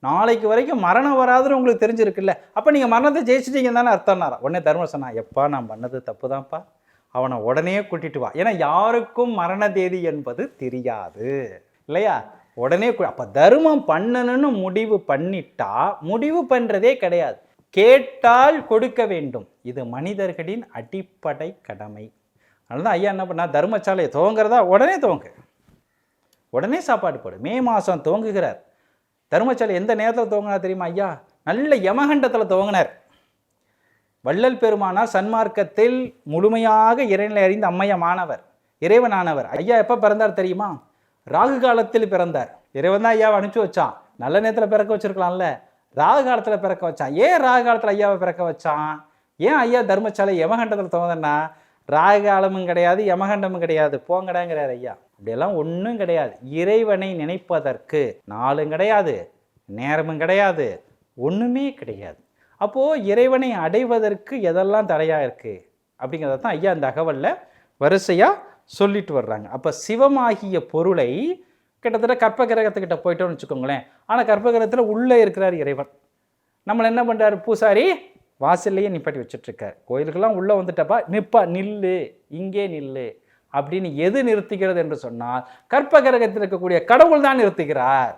நாளைக்கு வரைக்கும் மரணம் வராதுன்னு உங்களுக்கு தெரிஞ்சிருக்குல்ல, அப்போ நீங்கள் மரணத்தை ஜெயிச்சிட்டீங்கன்னு தானே அர்த்தம்னாரா. உடனே தர்மர் சொன்னா, எப்பா நான் பண்ணது தப்பு தான்ப்பா, அவனை உடனே கூட்டிட்டு வா. ஏன்னா யாருக்கும் மரண தேதி என்பது தெரியாது இல்லையா. உடனே அப்போ தர்மம் பண்ணணும்னு முடிவு பண்ணிட்டா முடிவு பண்ணுறதே கிடையாது. கேட்டால் கொடுக்க வேண்டும். இது மனிதர்களின் அடிப்படை கடமை. அதனால தான் ஐயா என்ன பண்ணா, தர்மசாலையை துவங்குறதா உடனே துவங்கு, உடனே சாப்பாடு போடு. மே மாதம் துவங்குகிறார். தர்மசாலை எந்த நேரத்தில் துவங்கினா தெரியுமா ஐயா? நல்ல யமகண்டத்தில் துவங்கினார். வள்ளல் பெருமானார் சன்மார்க்கத்தில் முழுமையாக இறைநிலை அறிந்த அம்மையமானவர், இறைவனானவர். ஐயா எப்போ பிறந்தார் தெரியுமா? ராகு காலத்தில் பிறந்தார். இறைவன் தான் ஐயாவை அனுப்பிச்சு வச்சான். நல்ல நேரத்தில் பிறக்க வச்சிருக்கலாம்ல, ராகு காலத்தில் பிறக்க வச்சான். ஏன் ராகு காலத்தில் ஐயாவை பிறக்க வச்சான்? ஏன் ஐயா தர்மசாலை யமகண்டத்தில் துவங்கினா? ராகு காலமும் கிடையாது, யமகண்டமும் கிடையாது, போங்கடாங்கிறார் ஐயா. அப்படியெல்லாம் ஒன்றும் கிடையாது. இறைவனை நினைப்பதற்கு நாளும் கிடையாது, நேரமும் கிடையாது, ஒன்றுமே கிடையாது. அப்போது இறைவனை அடைவதற்கு எதெல்லாம் தடையாக இருக்குது அப்படிங்கிறத தான் ஐயா அந்த அகவலில் வரிசையாக சொல்லிட்டு வர்றாங்க. அப்போ சிவமாகிய பொருளை கிட்டத்தட்ட கற்ப கிரகத்துக்கிட்ட போயிட்டோம்னு வச்சுக்கோங்களேன். ஆனால் கற்ப கிரகத்தில் உள்ளே இருக்கிறார் இறைவன். நம்மளை என்ன பண்ணுறாரு? பூசாரி வாசல்லையே நிப்பாட்டி வச்சுட்ருக்கார். கோயிலுக்கெல்லாம் உள்ளே வந்துட்டப்பா, நிப்பா, நில்லு, இங்கே நில்லு அப்படின்னு எது நிறுத்துகிறது என்று சொன்னால் கற்ப கிரகத்தில் இருக்கக்கூடிய கடவுள் தான் நிறுத்துகிறார்.